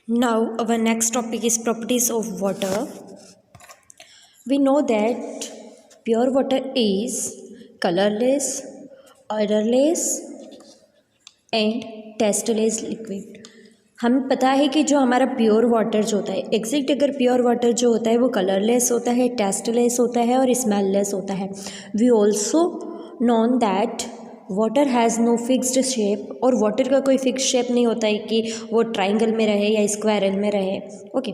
Now, our next topic is properties of water. We know that pure water is colorless, odorless and tasteless liquid. हमें पता है कि जो हमारा pure water जो होता है एग्जैक्ट, अगर प्योर वाटर जो होता है वो कलरलेस होता है, टेस्टलेस होता है और स्मेललेस होता है. We also known that water has no fixed shape, और वाटर का कोई फिक्स शेप नहीं होता है कि वो ट्राइंगल में रहे या स्क्वायरल में रहे. Okay,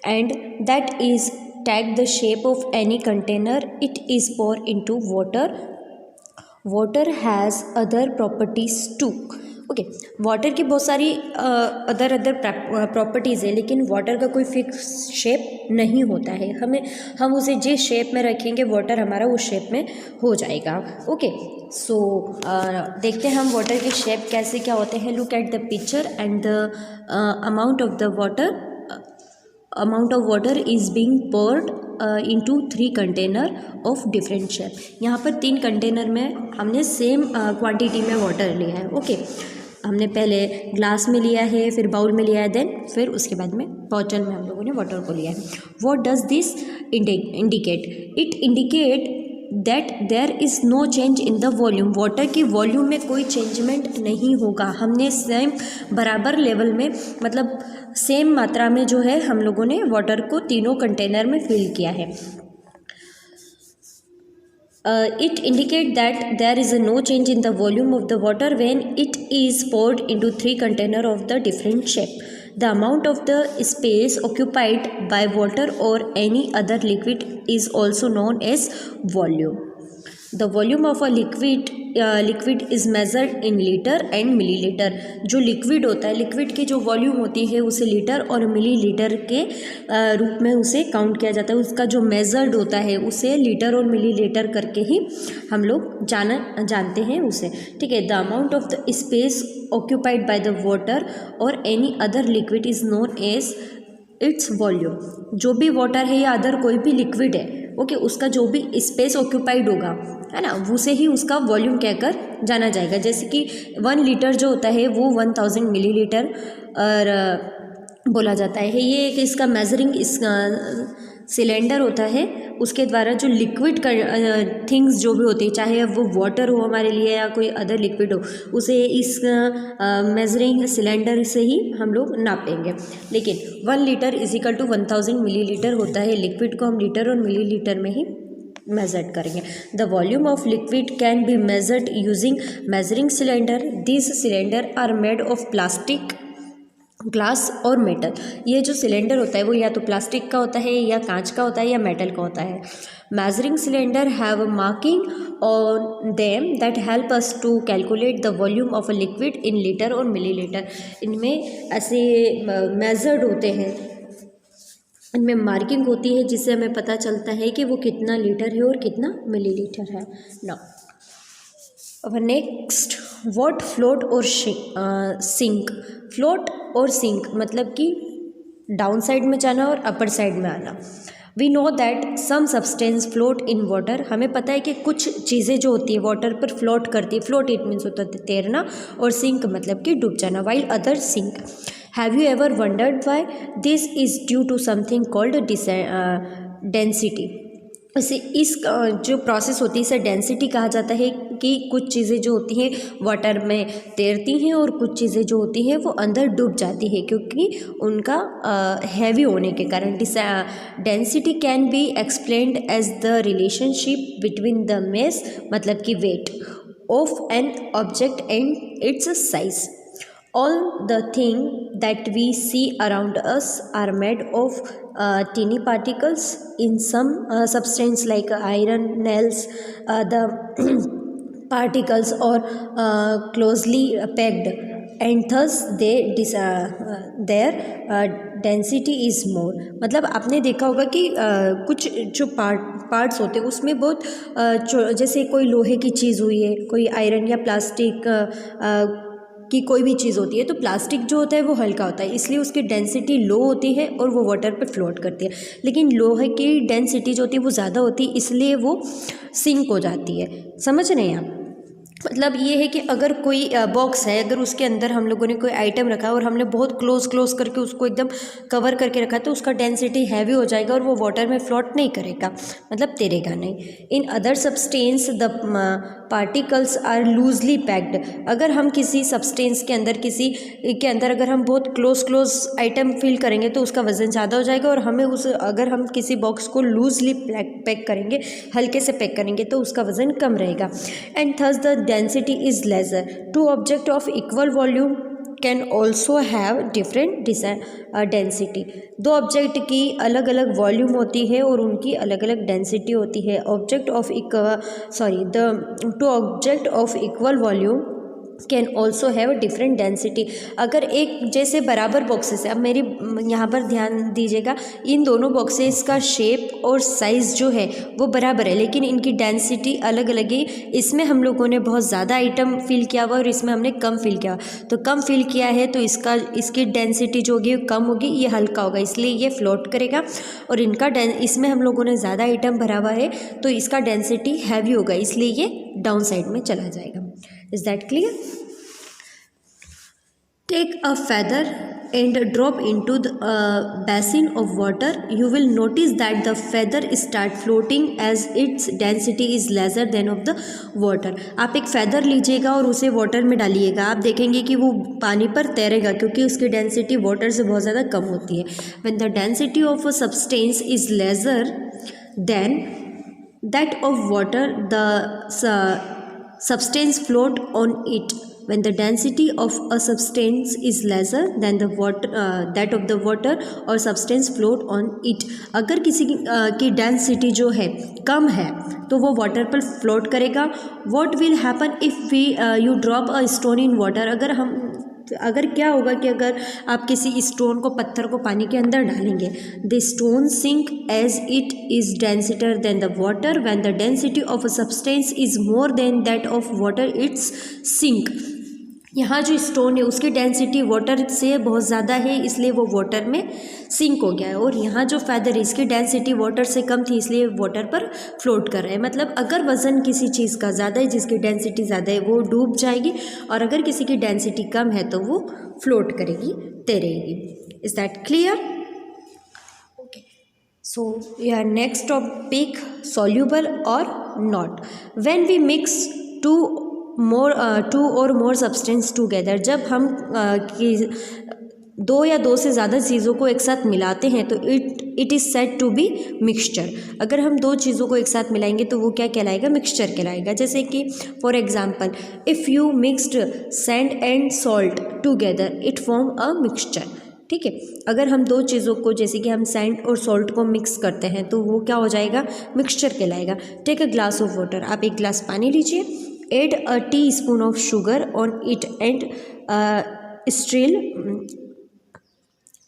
and that is take the shape of any container it is pour into water. Water has other properties too. Okay, water की बहुत सारी अदर प्रॉपर्टीज़ है, लेकिन वाटर का कोई फिक्स शेप नहीं होता है. हम उसे जिस शेप में रखेंगे वाटर हमारा उस शेप में हो जाएगा. ओके, सो देखते हैं हम वाटर के शेप कैसे क्या होते हैं. Look at the picture and the amount of water is being poured into 3 container of different shape. यहाँ पर 3 कंटेनर में हमने सेम क्वांटिटी में वाटर लिया है. ओके, हमने पहले ग्लास में लिया है, फिर बाउल में लिया है, देन फिर उसके बाद में बॉटल में हम लोगों ने वाटर को लिया है. What does this indicate? It indicate that there is no change in the volume. Water की वॉल्यूम में कोई चेंजमेंट नहीं होगा. हमने सेम बराबर लेवल में, मतलब सेम मात्रा में जो है हम लोगों ने वाटर को तीनों कंटेनर में फिल किया है. It indicate that there is no change in the volume of the water when it is poured into 3 container of the different shape. The amount of the space occupied by water or any other liquid is also known as volume. The volume of a liquid is measured in liter and milliliter. जो liquid होता है, liquid की जो volume होती है उसे litre और millilitre के रूप में उसे काउंट किया जाता है. उसका जो मेजर्ड होता है उसे लीटर और मिलीलीटर करके ही हम लोग जानते हैं उसे. ठीक है. The amount of the space occupied by the water और any other liquid is known as its volume. जो भी वाटर है या अदर कोई भी लिक्विड है, ओके, उसका जो भी स्पेस ऑक्यूपाइड होगा, है ना, उसे ही उसका वॉल्यूम कहकर जाना जाएगा. जैसे कि 1 लीटर जो होता है वो 1000 मिलीलीटर और बोला जाता है. ये एक इसका मेजरिंग सिलेंडर होता है, उसके द्वारा जो लिक्विड थिंग्स जो भी होती है, चाहे अब वो वाटर हो हमारे लिए या कोई अदर लिक्विड हो, उसे इस मेजरिंग सिलेंडर से ही हम लोग नापेंगे. लेकिन 1 litre is equal to 1000 millilitre होता है. लिक्विड को हम लीटर और मिलीलीटर में ही मेजर्ड करेंगे. The volume of liquid can be measured using measuring cylinder. This cylinder are made of plastic, glass और मेटल. ये जो सिलेंडर होता है वो या तो प्लास्टिक का होता है या कांच का होता है या मेटल का होता है. Measuring cylinder have marking on them that help us to calculate the volume of a liquid in litre और मिलीलीटर. इनमें ऐसे मेजर्ड होते हैं, इनमें मार्किंग होती है जिससे हमें पता चलता है कि वो कितना लीटर है और कितना मिलीलीटर है. नाउ अब नेक्स्ट, व्हाट फ्लोट और सिंक. फ्लोट और सिंक मतलब कि डाउन साइड में जाना और अपर साइड में आना. We know that some substance float in water. हमें पता है कि कुछ चीज़ें जो होती है वाटर पर फ्लोट करती है. फ्लोट इट मीन्स होता है तैरना, और सिंक मतलब कि डूब जाना. While other sink. Have you ever wondered why? This is due to something called density. इसे इस जो प्रोसेस होती है इसे डेंसिटी कहा जाता है कि कुछ चीज़ें जो होती हैं वाटर में तैरती हैं और कुछ चीज़ें जो होती हैं वो अंदर डूब जाती है क्योंकि उनका हैवी होने के कारण. Density can be explained as the relationship between the mass मतलब कि weight of an object and its size. All the things that we see around us are made of tiny particles in some substance like iron, nails. The particles are closely packed and thus their density is more. मतलब आपने देखा होगा कि कुछ जो parts होते हैं उसमें बहुत जैसे कोई लोहे की चीज़ हुई है, कोई आयरन या प्लास्टिक कि कोई भी चीज़ होती है, तो प्लास्टिक जो होता है वो हल्का होता है इसलिए उसकी डेंसिटी लो होती है और वो वाटर पर फ्लोट करती है. लेकिन लोहे की डेंसिटी जो होती है वो ज़्यादा होती है इसलिए वो सिंक हो जाती है. समझ रहे हैं आप? मतलब ये है कि अगर कोई बॉक्स है, अगर उसके अंदर हम लोगों ने कोई आइटम रखा और हमने बहुत क्लोज करके उसको एकदम कवर करके रखा, तो उसका डेंसिटी हैवी हो जाएगा और वो वाटर में फ्लोट नहीं करेगा, मतलब तैरेगा नहीं। In other substance the particles are loosely packed. अगर हम किसी सब्सटेंस के अंदर, किसी के अंदर अगर हम बहुत क्लोज आइटम फिल करेंगे तो उसका वज़न ज़्यादा हो जाएगा, और हमें अगर हम किसी बॉक्स को लूजली पैक करेंगे, हल्के से पैक करेंगे, तो उसका वज़न कम रहेगा। And thus the density is lesser. Two object of equal volume can also have different density. दो ऑब्जेक्ट की अलग अलग वॉल्यूम होती है और उनकी अलग अलग डेंसिटी होती है। Two object of equal volume can also have different density. अगर एक जैसे बराबर बॉक्सेस है, अब मेरी यहाँ पर ध्यान दीजिएगा, इन दोनों बॉक्सेस का शेप और साइज़ जो है वो बराबर है, लेकिन इनकी डेंसिटी अलग अलग है। इसमें हम लोगों ने बहुत ज़्यादा आइटम फिल किया हुआ और इसमें हमने कम फिल किया। तो कम फिल किया है तो इसकी डेंसिटी जो होगी कम होगी, ये हल्का होगा, इसलिए ये फ्लोट करेगा। और इसमें हम लोगों ने ज़्यादा आइटम भरा हुआ है तो इसका डेंसिटी हैवी होगा, इसलिए ये डाउन साइड में चला जाएगा। Is that clear? Take a feather and drop into the basin of water. You will notice that the feather start floating as its density is lesser than of the water. आप एक feather लीजिएगा और उसे water में डालिएगा, आप देखेंगे कि वो पानी पर तैरेगा क्योंकि उसकी density water से बहुत ज़्यादा कम होती है। When the density of a substance is lesser than that of water, the substance float on it. When the density of a substance is lesser than the water that of the water or substance float on it. अगर किसी की density जो है कम है तो वो water पर float करेगा। What will happen if you drop a stone in water? अगर क्या होगा कि अगर आप किसी स्टोन को, पत्थर को पानी के अंदर डालेंगे, the stone sink as it is denser than the water. When the density of a substance is more than that of water its sink. यहाँ जो स्टोन है उसकी डेंसिटी वाटर से बहुत ज़्यादा है, इसलिए वो वाटर में सिंक हो गया है। और यहाँ जो फेदर है इसकी डेंसिटी वाटर से कम थी, इसलिए वाटर पर फ्लोट कर रहा है। मतलब अगर वज़न किसी चीज़ का ज़्यादा है, जिसकी डेंसिटी ज़्यादा है, वो डूब जाएगी, और अगर किसी की डेंसिटी कम है तो वो फ्लोट करेगी, तैरेगी। Is that clear? Okay, so your next topic, soluble और not. When we mix two और मोर सब्सटेंस टुगेदर, जब हम दो या दो से ज़्यादा चीज़ों को एक साथ मिलाते हैं तो it is said to be mixture. अगर हम दो चीज़ों को एक साथ मिलाएंगे तो वो क्या कहलाएगा? मिक्सचर कहलाएगा। जैसे कि for example, if you mixed sand and salt together it form a mixture. ठीक है, अगर हम दो चीज़ों को, जैसे कि हम सैंड और सॉल्ट को मिक्स करते हैं तो वो क्या हो जाएगा? मिक्सचर कहलाएगा। Take a glass of water, आप एक गिलास पानी लीजिए, add a teaspoon of sugar on it and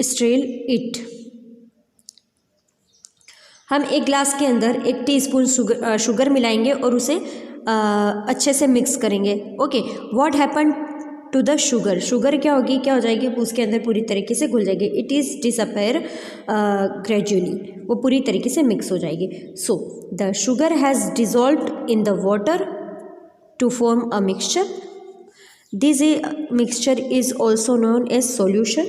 stir it. हम एक ग्लास के अंदर 1 टीस्पून शुगर मिलाएंगे और उसे अच्छे से मिक्स करेंगे। Okay, what happen to the sugar? Sugar क्या होगी, क्या हो जाएगी? उसके अंदर पूरी तरीके से घुल जाएगी। इट इज़ डिसअपेयर ग्रेजुअली, वो पूरी तरीके से मिक्स हो जाएगी। So the sugar has dissolved in the water to form a mixture. This mixture is also known as solution.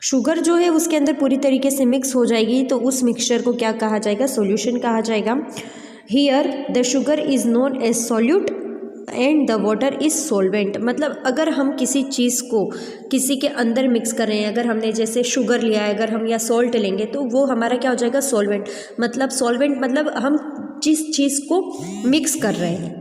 Sugar जो है उसके अंदर पूरी तरीके से मिक्स हो जाएगी तो उस मिक्सचर को क्या कहा जाएगा? सॉल्यूशन कहा जाएगा। Here the sugar is known as solute and the water is solvent. मतलब अगर हम किसी चीज़ को किसी के अंदर मिक्स कर रहे हैं, अगर हमने जैसे शुगर लिया है, अगर हम या सॉल्ट लेंगे तो वो हमारा क्या हो जाएगा? सॉल्वेंट। मतलब सॉल्वेंट मतलब हम जिस चीज़ को मिक्स कर रहे हैं,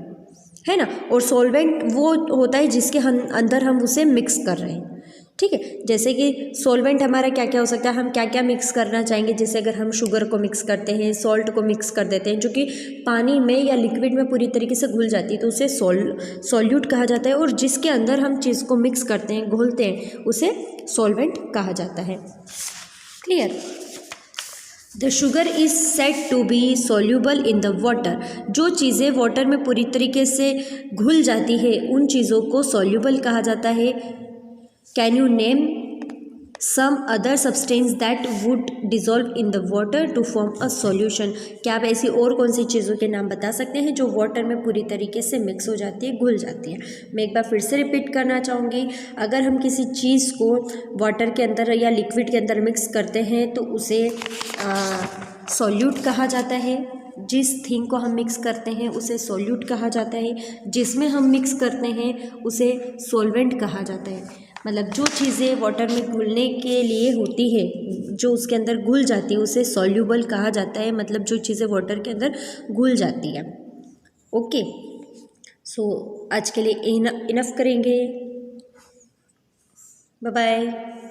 है ना, और सॉल्वेंट वो होता है जिसके अंदर हम उसे मिक्स कर रहे हैं। ठीक है, जैसे कि सॉल्वेंट हमारा क्या क्या हो सकता है, हम क्या क्या मिक्स करना चाहेंगे। जैसे अगर हम शुगर को मिक्स करते हैं, सॉल्ट को मिक्स कर देते हैं, जो कि पानी में या लिक्विड में पूरी तरीके से घुल जाती है, तो उसे सॉल्यूट कहा जाता है। और जिसके अंदर हम चीज़ को मिक्स करते हैं, घोलते हैं, उसे सॉल्वेंट कहा जाता है। Clear? The sugar is said to be soluble in the water. जो चीज़ें वाटर में पूरी तरीके से घुल जाती है उन चीज़ों को सोल्यूबल कहा जाता है। Can you name some other substance that would dissolve in the water to form a solution. क्या आप ऐसी और कौन सी चीज़ों के नाम बता सकते हैं जो वाटर में पूरी तरीके से मिक्स हो जाती है, घुल जाती है। मैं एक बार फिर से रिपीट करना चाहूँगी, अगर हम किसी चीज़ को वाटर के अंदर या लिक्विड के अंदर मिक्स करते हैं तो उसे सॉल्यूट कहा जाता है। जिस थिंग को हम मिक्स करते हैं उसे सॉल्यूट कहा जाता है, जिसमें हम मिक्स करते हैं उसे सॉल्वेंट कहा जाता है। मतलब जो चीज़ें वाटर में घुलने के लिए होती है, जो उसके अंदर घुल जाती है उसे सॉल्यूबल कहा जाता है, मतलब जो चीज़ें वाटर के अंदर घुल जाती है। ओके, सो आज के लिए इनफ करेंगे। Bye bye.